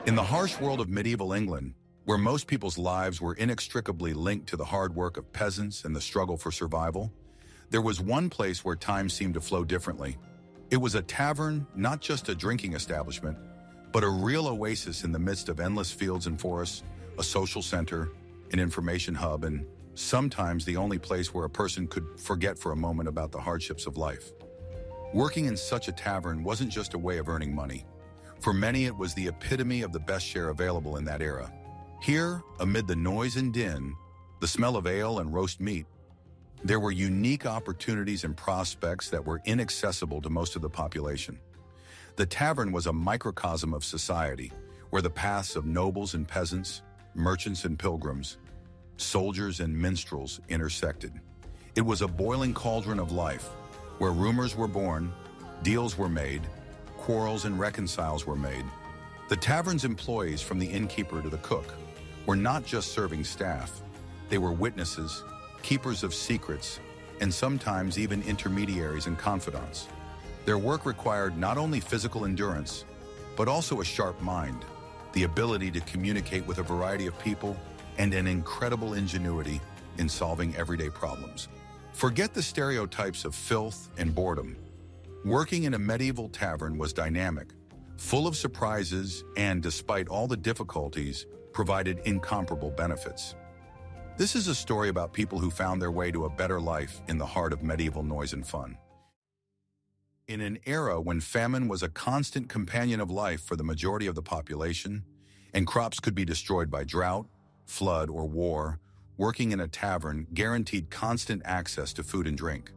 In the harsh world of medieval England, where most people's lives were inextricably linked to the hard work of peasants and the struggle for survival, there was one place where time seemed to flow differently. It was a tavern, not just a drinking establishment, but a real oasis in the midst of endless fields and forests, a social center, an information hub, and sometimes the only place where a person could forget for a moment about the hardships of life. Working in such a tavern wasn't just a way of earning money. For many, it was the epitome of the best share available in that era. Here, amid the noise and din, the smell of ale and roast meat, there were unique opportunities and prospects that were inaccessible to most of the population. The tavern was a microcosm of society, where the paths of nobles and peasants, merchants and pilgrims, soldiers and minstrels intersected. It was a boiling cauldron of life, where rumors were born, deals were made, quarrels and reconciles were made. The tavern's employees, from the innkeeper to the cook, were not just serving staff. They were witnesses, keepers of secrets, and sometimes even intermediaries and confidants. Their work required not only physical endurance, but also a sharp mind, the ability to communicate with a variety of people, and an incredible ingenuity in solving everyday problems. Forget the stereotypes of filth and boredom. Working in a medieval tavern was dynamic, full of surprises, and despite all the difficulties, provided incomparable benefits. This is a story about people who found their way to a better life in the heart of medieval noise and fun. In an era when famine was a constant companion of life for the majority of the population, and crops could be destroyed by drought, flood, or war, working in a tavern guaranteed constant access to food and drink.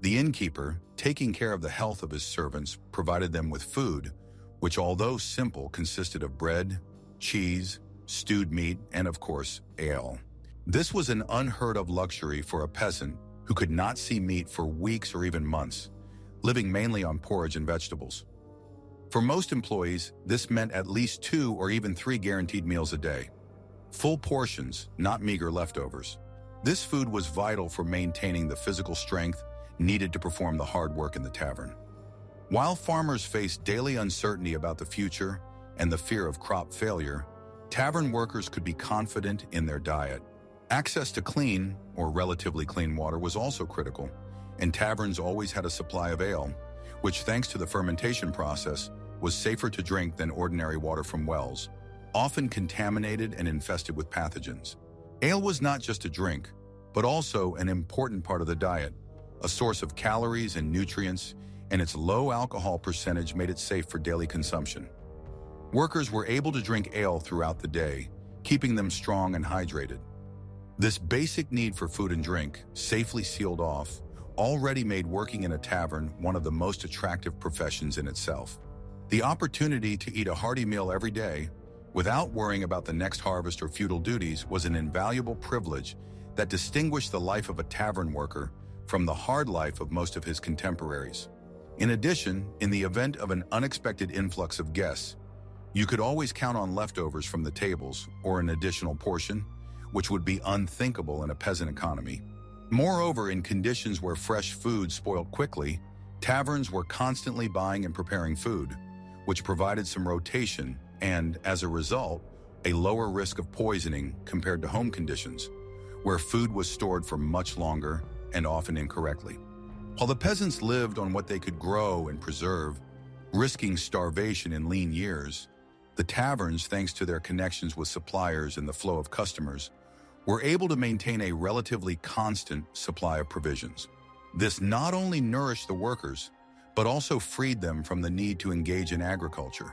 The innkeeper, taking care of the health of his servants, provided them with food, which, although simple, consisted of bread, cheese, stewed meat, and of course, ale. This was an unheard of luxury for a peasant who could not see meat for weeks or even months, living mainly on porridge and vegetables. For most employees, this meant at least 2 or even 3 guaranteed meals a day. Full portions, not meager leftovers. This food was vital for maintaining the physical strength needed to perform the hard work in the tavern. While farmers faced daily uncertainty about the future and the fear of crop failure, tavern workers could be confident in their diet. Access to clean, or relatively clean water was also critical, and taverns always had a supply of ale, which, thanks to the fermentation process, was safer to drink than ordinary water from wells, often contaminated and infested with pathogens. Ale was not just a drink, but also an important part of the diet, a source of calories and nutrients, and its low alcohol percentage made it safe for daily consumption. Workers were able to drink ale throughout the day, keeping them strong and hydrated. This basic need for food and drink, safely sealed off, already made working in a tavern one of the most attractive professions in itself. The opportunity to eat a hearty meal every day, without worrying about the next harvest or feudal duties, was an invaluable privilege that distinguished the life of a tavern worker from the hard life of most of his contemporaries. In addition, in the event of an unexpected influx of guests, you could always count on leftovers from the tables or an additional portion, which would be unthinkable in a peasant economy. Moreover, in conditions where fresh food spoiled quickly, taverns were constantly buying and preparing food, which provided some rotation and, as a result, a lower risk of poisoning compared to home conditions, where food was stored for much longer and often incorrectly. While the peasants lived on what they could grow and preserve, risking starvation in lean years, the taverns, thanks to their connections with suppliers and the flow of customers, were able to maintain a relatively constant supply of provisions. This not only nourished the workers, but also freed them from the need to engage in agriculture,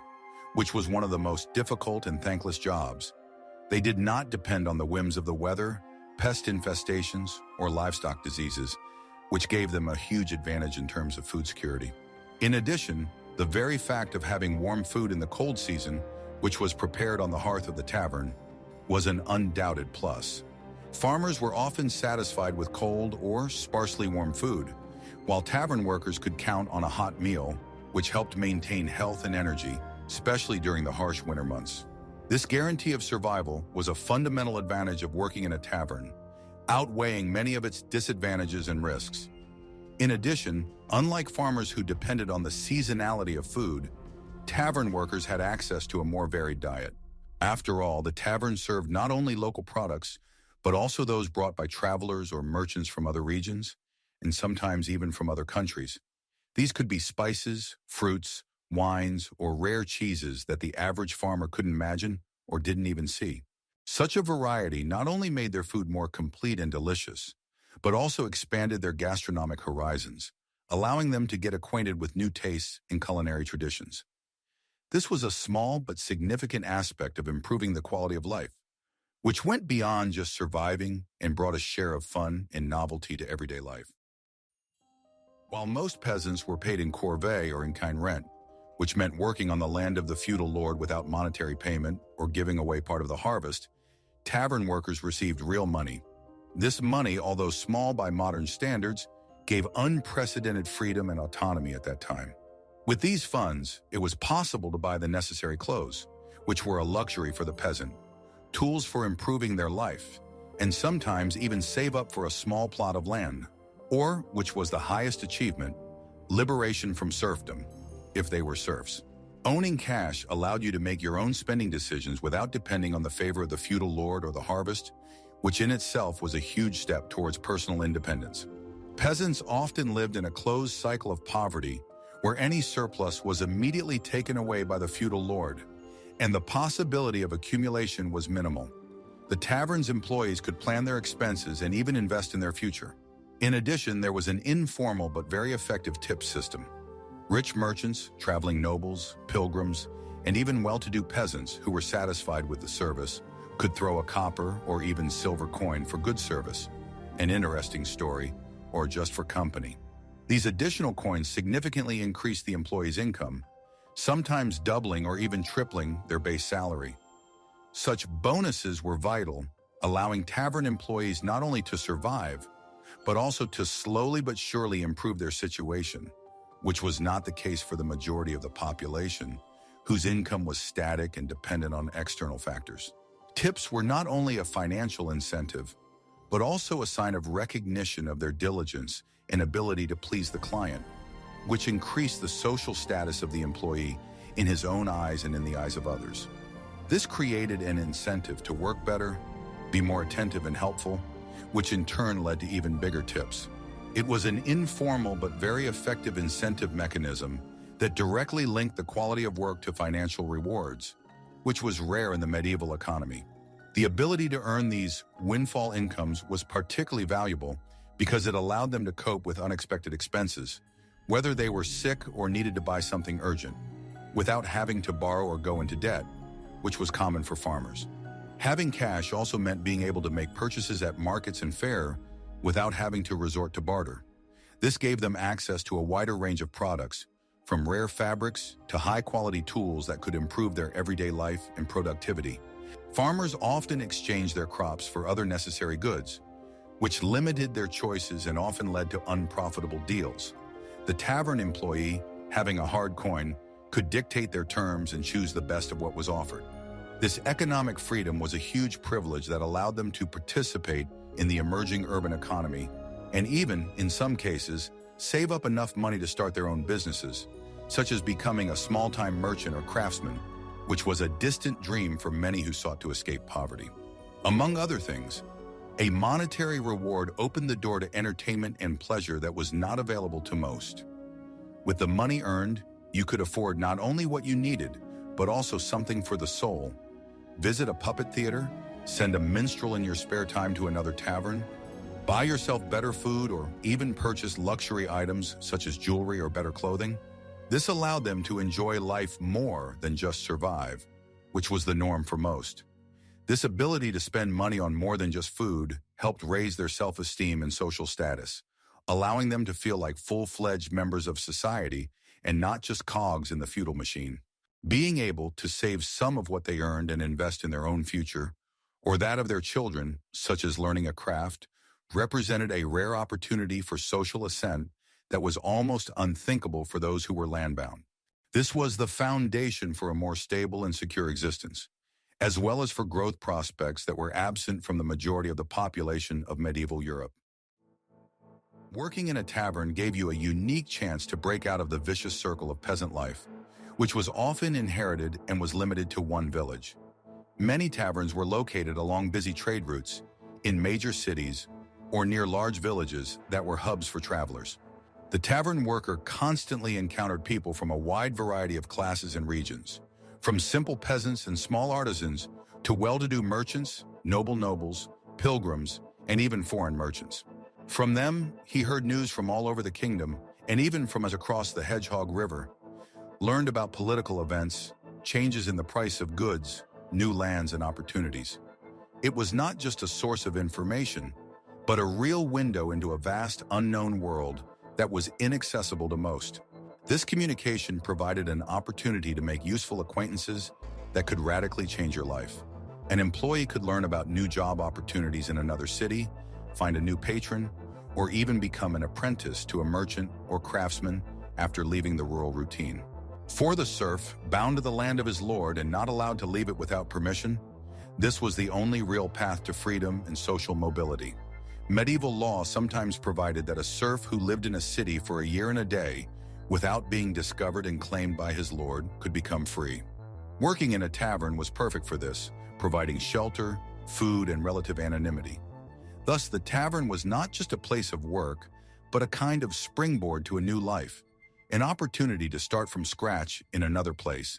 which was one of the most difficult and thankless jobs. They did not depend on the whims of the weather, pest infestations, or livestock diseases, which gave them a huge advantage in terms of food security. In addition, the very fact of having warm food in the cold season, which was prepared on the hearth of the tavern, was an undoubted plus. Farmers were often satisfied with cold or sparsely warm food, while tavern workers could count on a hot meal, which helped maintain health and energy, especially during the harsh winter months. This guarantee of survival was a fundamental advantage of working in a tavern, outweighing many of its disadvantages and risks. In addition, unlike farmers who depended on the seasonality of food, tavern workers had access to a more varied diet. After all, the tavern served not only local products, but also those brought by travelers or merchants from other regions, and sometimes even from other countries. These could be spices, fruits, wines, or rare cheeses that the average farmer couldn't imagine or didn't even see. Such a variety not only made their food more complete and delicious, but also expanded their gastronomic horizons, allowing them to get acquainted with new tastes and culinary traditions. This was a small but significant aspect of improving the quality of life, which went beyond just surviving and brought a share of fun and novelty to everyday life. While most peasants were paid in corvée or in-kind rent, which meant working on the land of the feudal lord without monetary payment or giving away part of the harvest, tavern workers received real money. This money, although small by modern standards, gave unprecedented freedom and autonomy at that time. With these funds, it was possible to buy the necessary clothes, which were a luxury for the peasant, tools for improving their life, and sometimes even save up for a small plot of land, or, which was the highest achievement, liberation from serfdom, if they were serfs. Owning cash allowed you to make your own spending decisions without depending on the favor of the feudal lord or the harvest, which in itself was a huge step towards personal independence. Peasants often lived in a closed cycle of poverty where any surplus was immediately taken away by the feudal lord, and the possibility of accumulation was minimal. The tavern's employees could plan their expenses and even invest in their future. In addition, there was an informal but very effective tip system. Rich merchants, traveling nobles, pilgrims, and even well-to-do peasants who were satisfied with the service could throw a copper or even silver coin for good service, an interesting story, or just for company. These additional coins significantly increased the employee's income, sometimes doubling or even tripling their base salary. Such bonuses were vital, allowing tavern employees not only to survive, but also to slowly but surely improve their situation, which was not the case for the majority of the population, whose income was static and dependent on external factors. Tips were not only a financial incentive, but also a sign of recognition of their diligence and ability to please the client, which increased the social status of the employee in his own eyes and in the eyes of others. This created an incentive to work better, be more attentive and helpful, which in turn led to even bigger tips. It was an informal but very effective incentive mechanism that directly linked the quality of work to financial rewards, which was rare in the medieval economy. The ability to earn these windfall incomes was particularly valuable because it allowed them to cope with unexpected expenses, whether they were sick or needed to buy something urgent, without having to borrow or go into debt, which was common for farmers. Having cash also meant being able to make purchases at markets and fair without having to resort to barter. This gave them access to a wider range of products, from rare fabrics to high-quality tools that could improve their everyday life and productivity. Farmers often exchanged their crops for other necessary goods, which limited their choices and often led to unprofitable deals. The tavern employee, having a hard coin, could dictate their terms and choose the best of what was offered. This economic freedom was a huge privilege that allowed them to participate in the emerging urban economy and even, in some cases, save up enough money to start their own businesses, such as becoming a small-time merchant or craftsman, which was a distant dream for many who sought to escape poverty. Among other things, a monetary reward opened the door to entertainment and pleasure that was not available to most. With the money earned, you could afford not only what you needed, but also something for the soul. Visit a puppet theater, send a minstrel in your spare time to another tavern, buy yourself better food, or even purchase luxury items such as jewelry or better clothing. This allowed them to enjoy life more than just survive, which was the norm for most. This ability to spend money on more than just food helped raise their self-esteem and social status, allowing them to feel like full-fledged members of society and not just cogs in the feudal machine. Being able to save some of what they earned and invest in their own future, or that of their children, such as learning a craft, represented a rare opportunity for social ascent that was almost unthinkable for those who were landbound. This was the foundation for a more stable and secure existence, as well as for growth prospects that were absent from the majority of the population of medieval Europe. Working in a tavern gave you a unique chance to break out of the vicious circle of peasant life, which was often inherited and was limited to one village. Many taverns were located along busy trade routes, in major cities, or near large villages that were hubs for travelers. The tavern worker constantly encountered people from a wide variety of classes and regions, from simple peasants and small artisans to well-to-do merchants, nobles, pilgrims, and even foreign merchants. From them, he heard news from all over the kingdom, and even from across the Hedgehog River, learned about political events, changes in the price of goods, new lands and opportunities. It was not just a source of information, but a real window into a vast unknown world that was inaccessible to most. This communication provided an opportunity to make useful acquaintances that could radically change your life. An employee could learn about new job opportunities in another city, find a new patron, or even become an apprentice to a merchant or craftsman after leaving the rural routine. For the serf, bound to the land of his lord and not allowed to leave it without permission, this was the only real path to freedom and social mobility. Medieval law sometimes provided that a serf who lived in a city for a year and a day, without being discovered and claimed by his lord, could become free. Working in a tavern was perfect for this, providing shelter, food, and relative anonymity. Thus, the tavern was not just a place of work, but a kind of springboard to a new life, an opportunity to start from scratch in another place,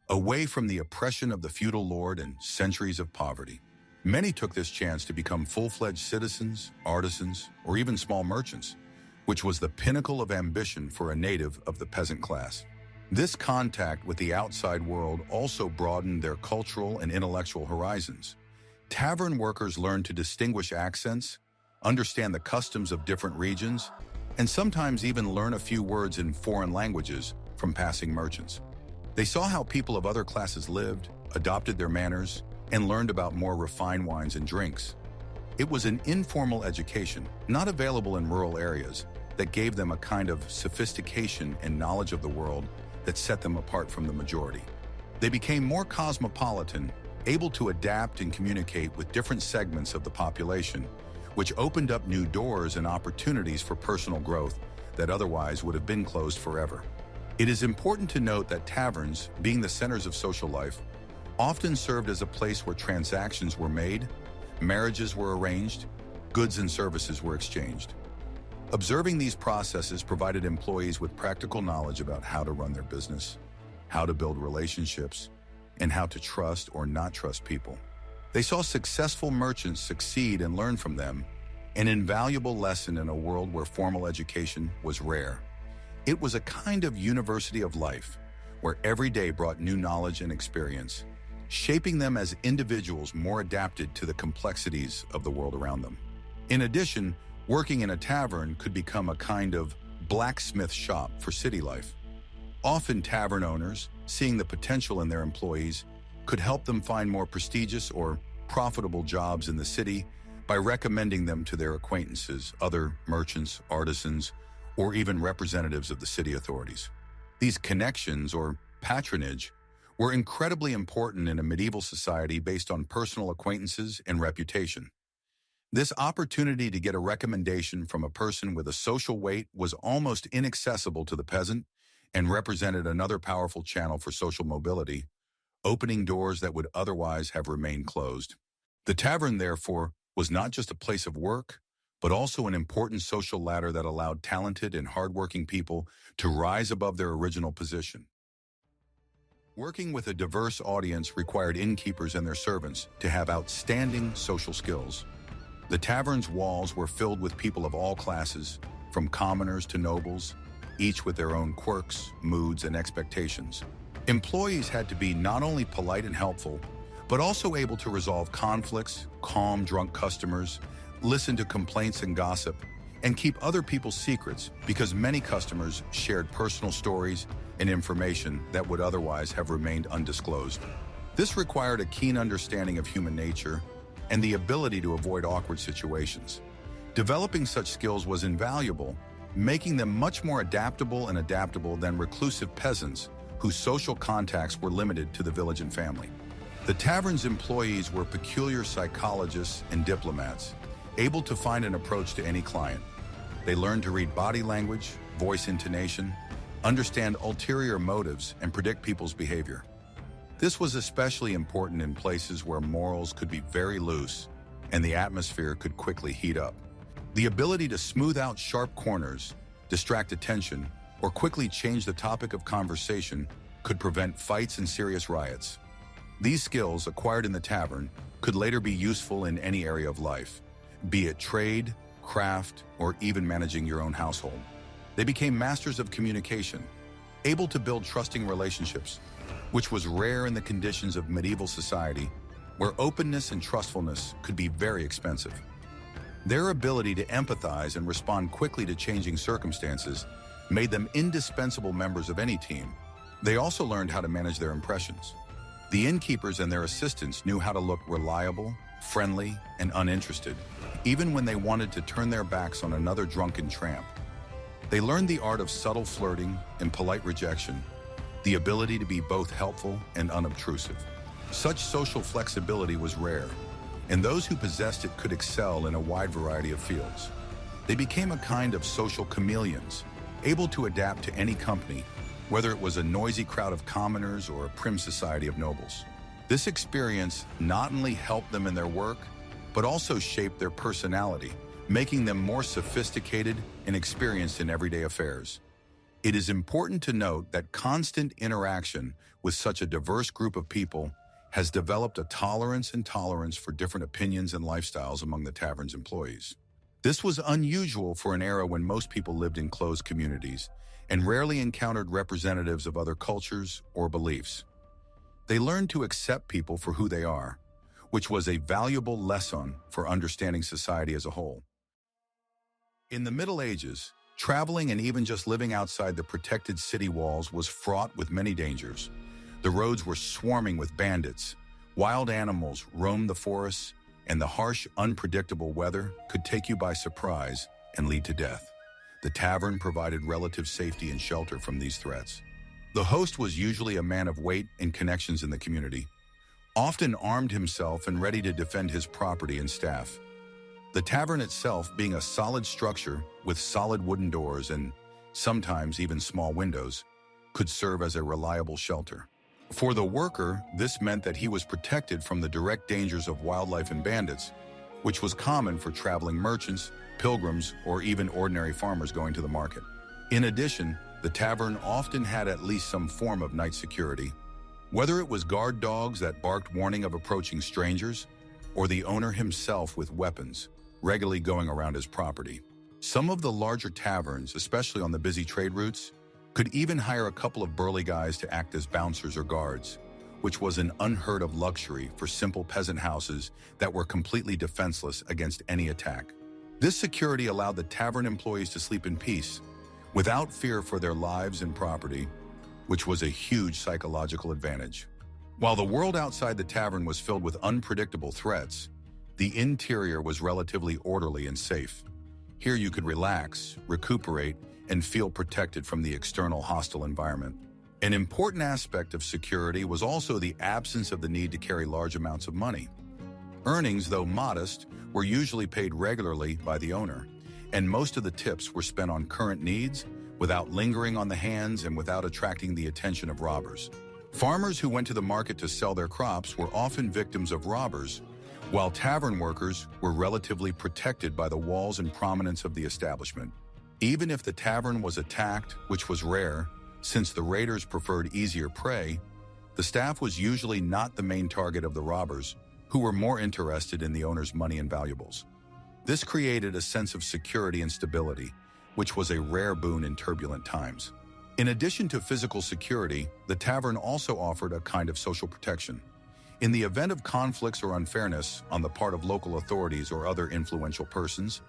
away from the oppression of the feudal lord and centuries of poverty. Many took this chance to become full-fledged citizens, artisans, or even small merchants, which was the pinnacle of ambition for a native of the peasant class. This contact with the outside world also broadened their cultural and intellectual horizons. Tavern workers learned to distinguish accents, understand the customs of different regions, and sometimes even learn a few words in foreign languages from passing merchants. They saw how people of other classes lived, adopted their manners, and learned about more refined wines and drinks. It was an informal education, not available in rural areas, that gave them a kind of sophistication and knowledge of the world that set them apart from the majority. They became more cosmopolitan, able to adapt and communicate with different segments of the population, which opened up new doors and opportunities for personal growth that otherwise would have been closed forever. It is important to note that taverns, being the centers of social life, often served as a place where transactions were made, marriages were arranged, goods and services were exchanged. Observing these processes provided employees with practical knowledge about how to run their business, how to build relationships, and how to trust or not trust people. They saw successful merchants succeed and learn from them, an invaluable lesson in a world where formal education was rare. It was a kind of university of life, where every day brought new knowledge and experience, shaping them as individuals more adapted to the complexities of the world around them. In addition, working in a tavern could become a kind of blacksmith shop for city life. Often tavern owners, seeing the potential in their employees, could help them find more prestigious or profitable jobs in the city by recommending them to their acquaintances, other merchants, artisans, or even representatives of the city authorities. These connections, or patronage, were incredibly important in a medieval society based on personal acquaintances and reputation. This opportunity to get a recommendation from a person with a social weight was almost inaccessible to the peasant and represented another powerful channel for social mobility, opening doors that would otherwise have remained closed. The tavern, therefore, was not just a place of work, but also an important social ladder that allowed talented and hardworking people to rise above their original position. Working with a diverse audience required innkeepers and their servants to have outstanding social skills. The tavern's walls were filled with people of all classes, from commoners to nobles, each with their own quirks, moods, and expectations. Employees had to be not only polite and helpful, but also able to resolve conflicts, calm drunk customers, listen to complaints and gossip, and keep other people's secrets because many customers shared personal stories and information that would otherwise have remained undisclosed. This required a keen understanding of human nature and the ability to avoid awkward situations. Developing such skills was invaluable, making them much more adaptable than reclusive peasants whose social contacts were limited to the village and family. The tavern's employees were peculiar psychologists and diplomats, able to find an approach to any client. They learned to read body language, voice intonation, understand ulterior motives, and predict people's behavior. This was especially important in places where morals could be very loose and the atmosphere could quickly heat up. The ability to smooth out sharp corners, distract attention, or quickly change the topic of conversation could prevent fights and serious riots. These skills, acquired in the tavern, could later be useful in any area of life, be it trade, craft, or even managing your own household. They became masters of communication, able to build trusting relationships, which was rare in the conditions of medieval society, where openness and trustfulness could be very expensive. Their ability to empathize and respond quickly to changing circumstances made them indispensable members of any team. They also learned how to manage their impressions. The innkeepers and their assistants knew how to look reliable, friendly, and uninterested, even when they wanted to turn their backs on another drunken tramp. They learned the art of subtle flirting and polite rejection, the ability to be both helpful and unobtrusive. Such social flexibility was rare, and those who possessed it could excel in a wide variety of fields. They became a kind of social chameleons, able to adapt to any company, whether it was a noisy crowd of commoners or a prim society of nobles. This experience not only helped them in their work, but also shaped their personality, making them more sophisticated and experienced in everyday affairs. It is important to note that constant interaction with such a diverse group of people has developed a tolerance and tolerance for different opinions and lifestyles among the tavern's employees. This was unusual for an era when most people lived in closed communities and rarely encountered representatives of other cultures or beliefs. They learned to accept people for who they are, which was a valuable lesson for understanding society as a whole. In the Middle Ages, traveling and even just living outside the protected city walls was fraught with many dangers. The roads were swarming with bandits, wild animals roamed the forests, and the harsh, unpredictable weather could take you by surprise and lead to death. The tavern provided relative safety and shelter from these threats. The host was usually a man of weight and connections in the community, often armed himself and ready to defend his property and staff. The tavern itself, being a solid structure with solid wooden doors and sometimes even small windows, could serve as a reliable shelter. For the worker, this meant that he was protected from the direct dangers of wildlife and bandits, which was common for traveling merchants, pilgrims, or even ordinary farmers going to the market. In addition, the tavern often had at least some form of night security, whether it was guard dogs that barked warning of approaching strangers, or the owner himself with weapons, regularly going around his property. Some of the larger taverns, especially on the busy trade routes, could even hire a couple of burly guys to act as bouncers or guards, which was an unheard of luxury for simple peasant houses that were completely defenseless against any attack. This security allowed the tavern employees to sleep in peace, without fear for their lives and property, which was a huge psychological advantage. While the world outside the tavern was filled with unpredictable threats, the interior was relatively orderly and safe. Here you could relax, recuperate, and feel protected from the external hostile environment. An important aspect of security was also the absence of the need to carry large amounts of money. Earnings, though modest, were usually paid regularly by the owner, and most of the tips were spent on current needs without lingering on the hands and without attracting the attention of robbers. Farmers who went to the market to sell their crops were often victims of robbers, while tavern workers were relatively protected by the walls and prominence of the establishment. Even if the tavern was attacked, which was rare, since the raiders preferred easier prey, the staff was usually not the main target of the robbers, who were more interested in the owner's money and valuables. This created a sense of security and stability, which was a rare boon in turbulent times. In addition to physical security, the tavern also offered a kind of social protection. In the event of conflicts or unfairness on the part of local authorities or other influential persons,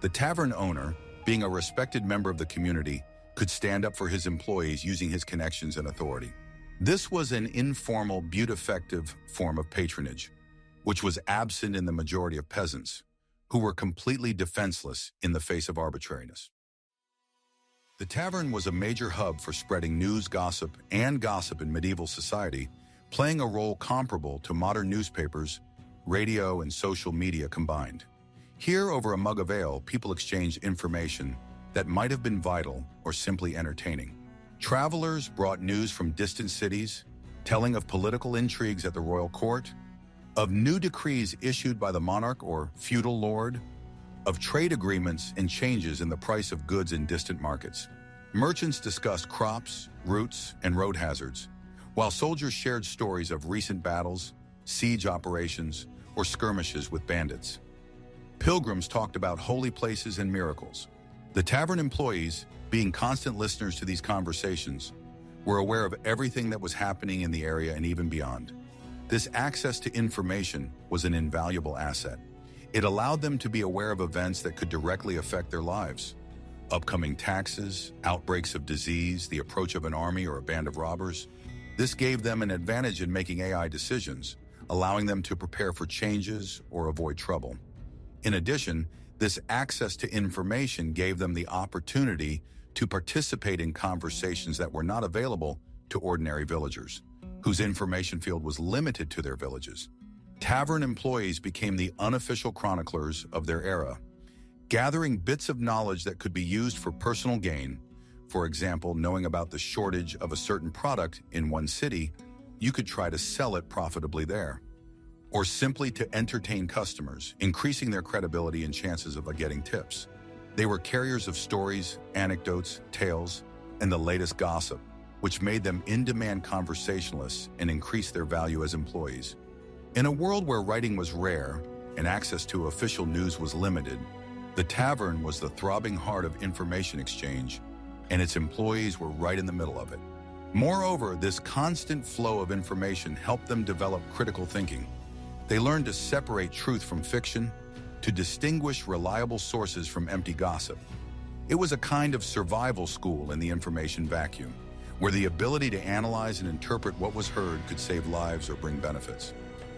the tavern owner, being a respected member of the community, could stand up for his employees using his connections and authority. This was an informal, beautifactive form of patronage, which was absent in the majority of peasants, who were completely defenseless in the face of arbitrariness. The tavern was a major hub for spreading news, gossip in medieval society, playing a role comparable to modern newspapers, radio, and social media combined. Here, over a mug of ale, people exchanged information that might have been vital or simply entertaining. Travelers brought news from distant cities, telling of political intrigues at the royal court, of new decrees issued by the monarch or feudal lord, of trade agreements and changes in the price of goods in distant markets. Merchants discussed crops, routes, and road hazards, while soldiers shared stories of recent battles, siege operations, or skirmishes with bandits. Pilgrims talked about holy places and miracles. The tavern employees, being constant listeners to these conversations, were aware of everything that was happening in the area and even beyond. This access to information was an invaluable asset. It allowed them to be aware of events that could directly affect their lives. Upcoming taxes, outbreaks of disease, the approach of an army or a band of robbers. This gave them an advantage in making AI decisions, allowing them to prepare for changes or avoid trouble. In addition, this access to information gave them the opportunity to participate in conversations that were not available to ordinary villagers, whose information field was limited to their villages. Tavern employees became the unofficial chroniclers of their era, gathering bits of knowledge that could be used for personal gain. For example, knowing about the shortage of a certain product in one city, you could try to sell it profitably there. Or simply to entertain customers, increasing their credibility and chances of getting tips. They were carriers of stories, anecdotes, tales, and the latest gossip, which made them in-demand conversationalists and increased their value as employees. In a world where writing was rare and access to official news was limited, the tavern was the throbbing heart of information exchange, and its employees were right in the middle of it. Moreover, this constant flow of information helped them develop critical thinking. They learned to separate truth from fiction, to distinguish reliable sources from empty gossip. It was a kind of survival school in the information vacuum, where the ability to analyze and interpret what was heard could save lives or bring benefits.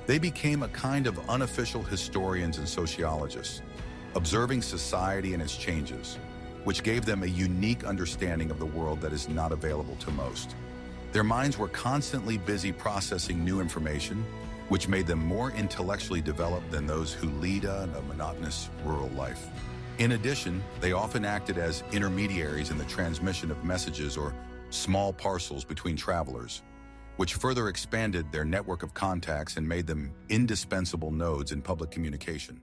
They became a kind of unofficial historians and sociologists, observing society and its changes, which gave them a unique understanding of the world that is not available to most. Their minds were constantly busy processing new information, which made them more intellectually developed than those who lead a monotonous rural life. In addition, they often acted as intermediaries in the transmission of messages or small parcels between travelers, which further expanded their network of contacts and made them indispensable nodes in public communication.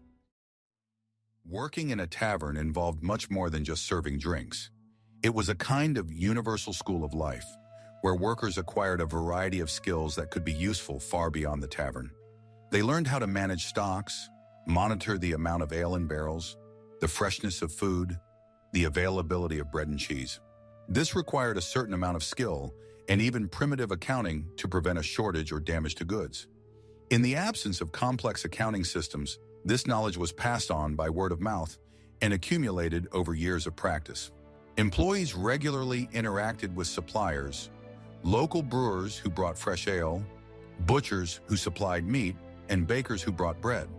Working in a tavern involved much more than just serving drinks. It was a kind of universal school of life, where workers acquired a variety of skills that could be useful far beyond the tavern. They learned how to manage stocks, monitor the amount of ale in barrels, the freshness of food, the availability of bread and cheese. This required a certain amount of skill and even primitive accounting to prevent a shortage or damage to goods. In the absence of complex accounting systems, this knowledge was passed on by word of mouth and accumulated over years of practice. Employees regularly interacted with suppliers, local brewers who brought fresh ale, butchers who supplied meat, and bakers who brought bread.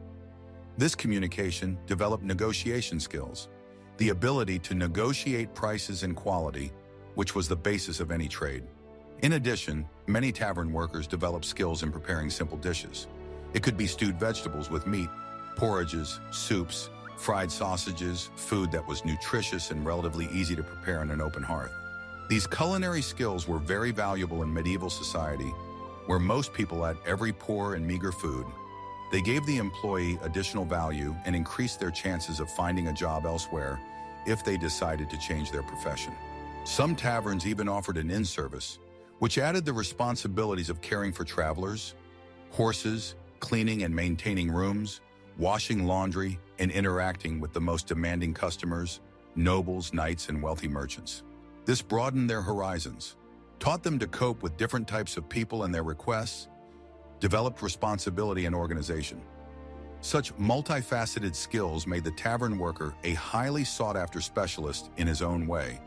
This communication developed negotiation skills, the ability to negotiate prices and quality, which was the basis of any trade. In addition, many tavern workers developed skills in preparing simple dishes. It could be stewed vegetables with meat, porridges, soups, fried sausages, food that was nutritious and relatively easy to prepare on an open hearth. These culinary skills were very valuable in medieval society, where most people had every poor and meager food. They gave the employee additional value and increased their chances of finding a job elsewhere if they decided to change their profession. Some taverns even offered an inn service, which added the responsibilities of caring for travelers, horses, cleaning and maintaining rooms, washing laundry, and interacting with the most demanding customers, nobles, knights, and wealthy merchants. This broadened their horizons, taught them to cope with different types of people and their requests, developed responsibility and organization. Such multifaceted skills made the tavern worker a highly sought-after specialist in his own way,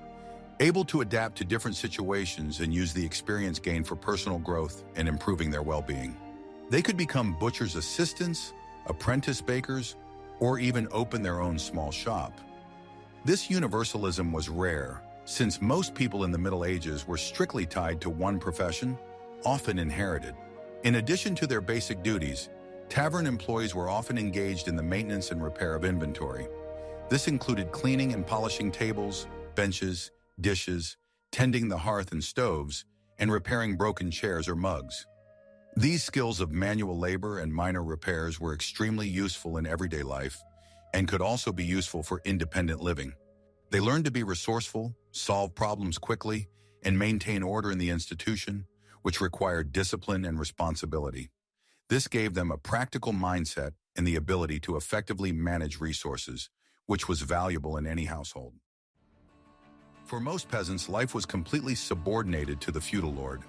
able to adapt to different situations and use the experience gained for personal growth and improving their well-being. They could become butchers' assistants, apprentice bakers, or even open their own small shop. This universalism was rare, since most people in the Middle Ages were strictly tied to one profession, often inherited. In addition to their basic duties, tavern employees were often engaged in the maintenance and repair of inventory. This included cleaning and polishing tables, benches, dishes, tending the hearth and stoves, and repairing broken chairs or mugs. These skills of manual labor and minor repairs were extremely useful in everyday life and could also be useful for independent living. They learned to be resourceful, solve problems quickly, and maintain order in the institution, which required discipline and responsibility. This gave them a practical mindset and the ability to effectively manage resources, which was valuable in any household. For most peasants, life was completely subordinated to the feudal lord.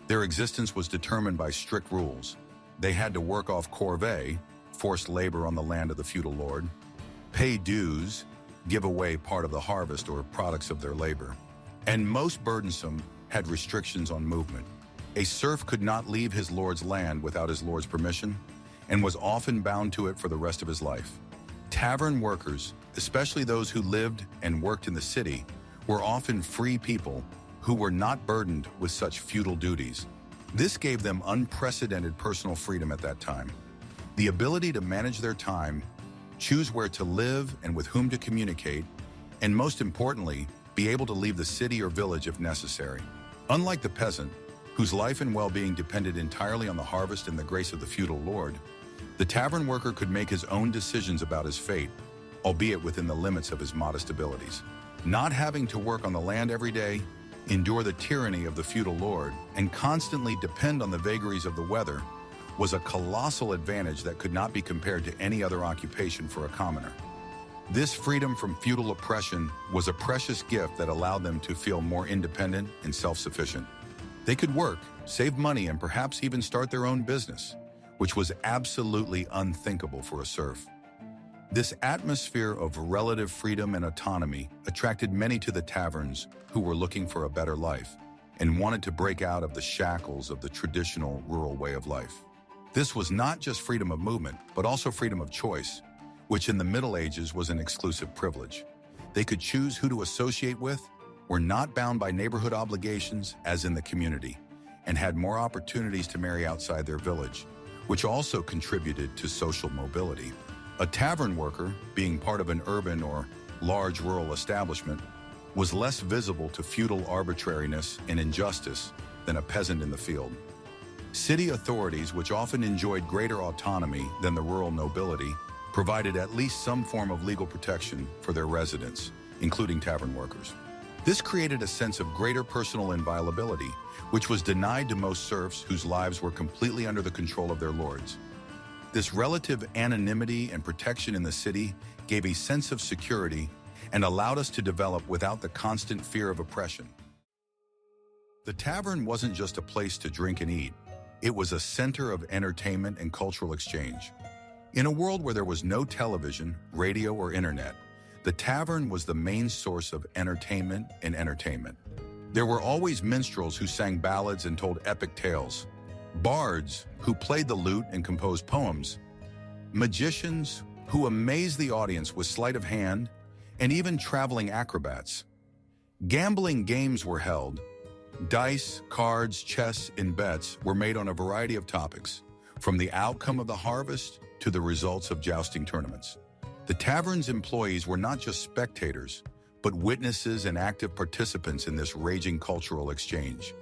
Their existence was determined by strict rules. They had to work off corvée, forced labor on the land of the feudal lord, pay dues, give away part of the harvest or products of their labor, and most burdensome, had restrictions on movement. A serf could not leave his lord's land without his lord's permission and was often bound to it for the rest of his life. Tavern workers, especially those who lived and worked in the city, were often free people who were not burdened with such feudal duties. This gave them unprecedented personal freedom at that time. The ability to manage their time, choose where to live and with whom to communicate, and most importantly, be able to leave the city or village if necessary. Unlike the peasant, whose life and well-being depended entirely on the harvest and the grace of the feudal lord, the tavern worker could make his own decisions about his fate, albeit within the limits of his modest abilities. Not having to work on the land every day, endure the tyranny of the feudal lord, and constantly depend on the vagaries of the weather was a colossal advantage that could not be compared to any other occupation for a commoner. This freedom from feudal oppression was a precious gift that allowed them to feel more independent and self-sufficient. They could work, save money, and perhaps even start their own business, which was absolutely unthinkable for a serf. This atmosphere of relative freedom and autonomy attracted many to the taverns who were looking for a better life and wanted to break out of the shackles of the traditional rural way of life. This was not just freedom of movement, but also freedom of choice, which in the Middle Ages was an exclusive privilege. They could choose who to associate with, were not bound by neighborhood obligations as in the community, and had more opportunities to marry outside their village, which also contributed to social mobility. A tavern worker, being part of an urban or large rural establishment, was less visible to feudal arbitrariness and injustice than a peasant in the field. City authorities, which often enjoyed greater autonomy than the rural nobility, provided at least some form of legal protection for their residents, including tavern workers. This created a sense of greater personal inviolability, which was denied to most serfs whose lives were completely under the control of their lords. This relative anonymity and protection in the city gave a sense of security and allowed us to develop without the constant fear of oppression. The tavern wasn't just a place to drink and eat. It was a center of entertainment and cultural exchange. In a world where there was no television, radio, or internet, the tavern was the main source of entertainment and entertainment. There were always minstrels who sang ballads and told epic tales, bards who played the lute and composed poems, magicians who amazed the audience with sleight of hand, and even traveling acrobats. Gambling games were held. Dice, cards, chess, and bets were made on a variety of topics, from the outcome of the harvest to the results of jousting tournaments. The tavern's employees were not just spectators, but witnesses and active participants in this raging cultural exchange.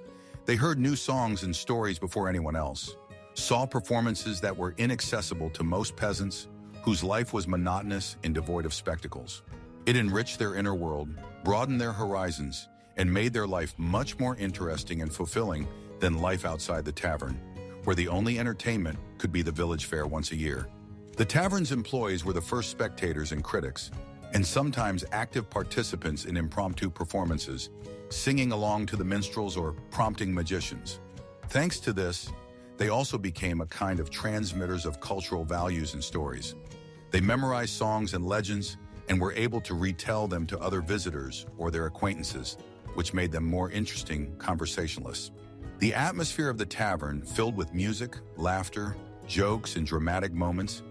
They heard new songs and stories before anyone else, saw performances that were inaccessible to most peasants whose life was monotonous and devoid of spectacles. It enriched their inner world, broadened their horizons, and made their life much more interesting and fulfilling than life outside the tavern, where the only entertainment could be the village fair once a year. The tavern's employees were the first spectators and critics, and sometimes active participants in impromptu performances, singing along to the minstrels or prompting magicians. Thanks to this, they also became a kind of transmitters of cultural values and stories. They memorized songs and legends and were able to retell them to other visitors or their acquaintances, which made them more interesting conversationalists. The atmosphere of the tavern, filled with music, laughter, jokes, and dramatic moments,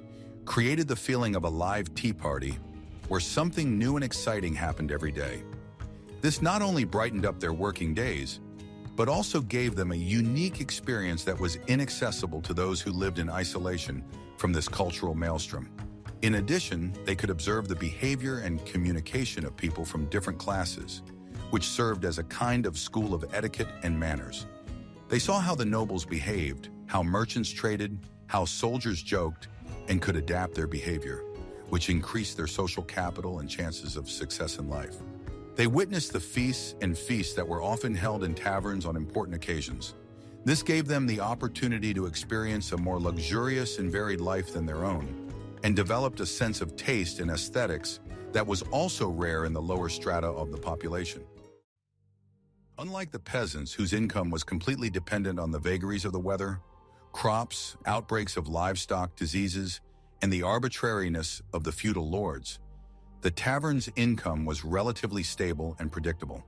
created the feeling of a live tea party where something new and exciting happened every day. This not only brightened up their working days, but also gave them a unique experience that was inaccessible to those who lived in isolation from this cultural maelstrom. In addition, they could observe the behavior and communication of people from different classes, which served as a kind of school of etiquette and manners. They saw how the nobles behaved, how merchants traded, how soldiers joked, and could adapt their behavior, which increased their social capital and chances of success in life. They witnessed the feasts that were often held in taverns on important occasions. This gave them the opportunity to experience a more luxurious and varied life than their own, and developed a sense of taste and aesthetics that was also rare in the lower strata of the population. Unlike the peasants, whose income was completely dependent on the vagaries of the weather, crops, outbreaks of livestock diseases, and the arbitrariness of the feudal lords, the tavern's income was relatively stable and predictable.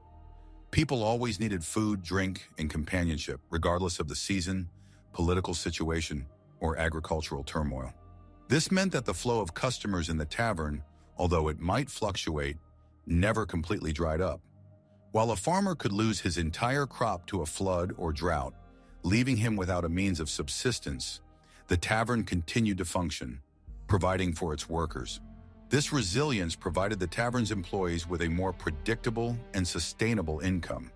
People always needed food, drink, and companionship, regardless of the season, political situation, or agricultural turmoil. This meant that the flow of customers in the tavern, although it might fluctuate, never completely dried up. While a farmer could lose his entire crop to a flood or drought, leaving him without a means of subsistence, the tavern continued to function, providing for its workers. This resilience provided the tavern's employees with a more predictable and sustainable income,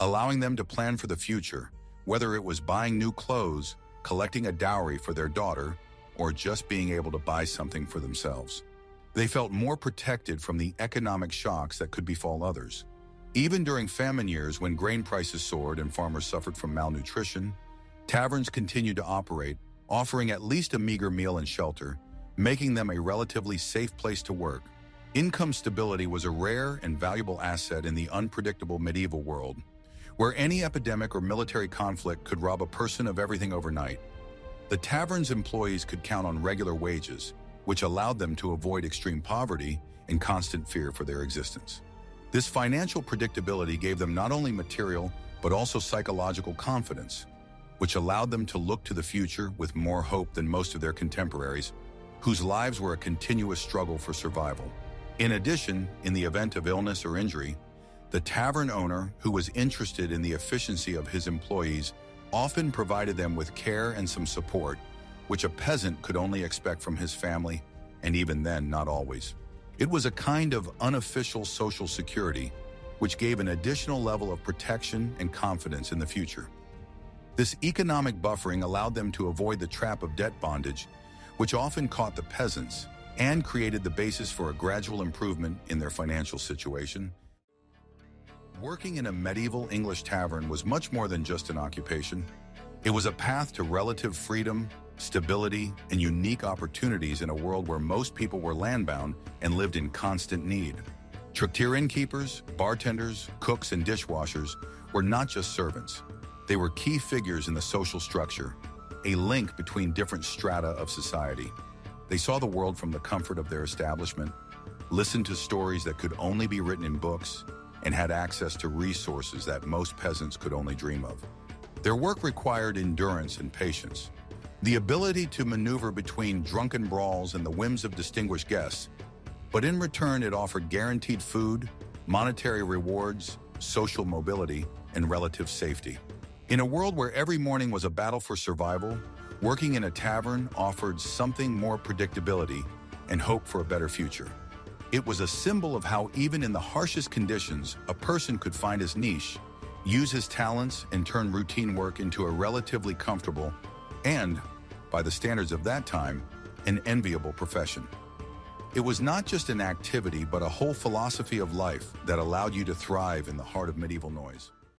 allowing them to plan for the future, whether it was buying new clothes, collecting a dowry for their daughter, or just being able to buy something for themselves. They felt more protected from the economic shocks that could befall others. Even during famine years when grain prices soared and farmers suffered from malnutrition, taverns continued to operate, offering at least a meager meal and shelter, making them a relatively safe place to work. Income stability was a rare and valuable asset in the unpredictable medieval world, where any epidemic or military conflict could rob a person of everything overnight. The tavern's employees could count on regular wages, which allowed them to avoid extreme poverty and constant fear for their existence. This financial predictability gave them not only material, but also psychological confidence, which allowed them to look to the future with more hope than most of their contemporaries, whose lives were a continuous struggle for survival. In addition, in the event of illness or injury, the tavern owner, who was interested in the efficiency of his employees, often provided them with care and some support, which a peasant could only expect from his family, and even then, not always. It was a kind of unofficial social security, which gave an additional level of protection and confidence in the future. This economic buffering allowed them to avoid the trap of debt bondage, which often caught the peasants, and created the basis for a gradual improvement in their financial situation. Working in a medieval English tavern was much more than just an occupation. It was a path to relative freedom, stability, and unique opportunities in a world where most people were landbound and lived in constant need. Traktir innkeepers, bartenders, cooks, and dishwashers were not just servants. They were key figures in the social structure, a link between different strata of society. They saw the world from the comfort of their establishment, listened to stories that could only be written in books, and had access to resources that most peasants could only dream of. Their work required endurance and patience, the ability to maneuver between drunken brawls and the whims of distinguished guests, but in return it offered guaranteed food, monetary rewards, social mobility, and relative safety. In a world where every morning was a battle for survival, working in a tavern offered something more predictability and hope for a better future. It was a symbol of how even in the harshest conditions, a person could find his niche, use his talents, and turn routine work into a relatively comfortable and, by the standards of that time, an enviable profession. It was not just an activity, but a whole philosophy of life that allowed you to thrive in the heart of medieval noise.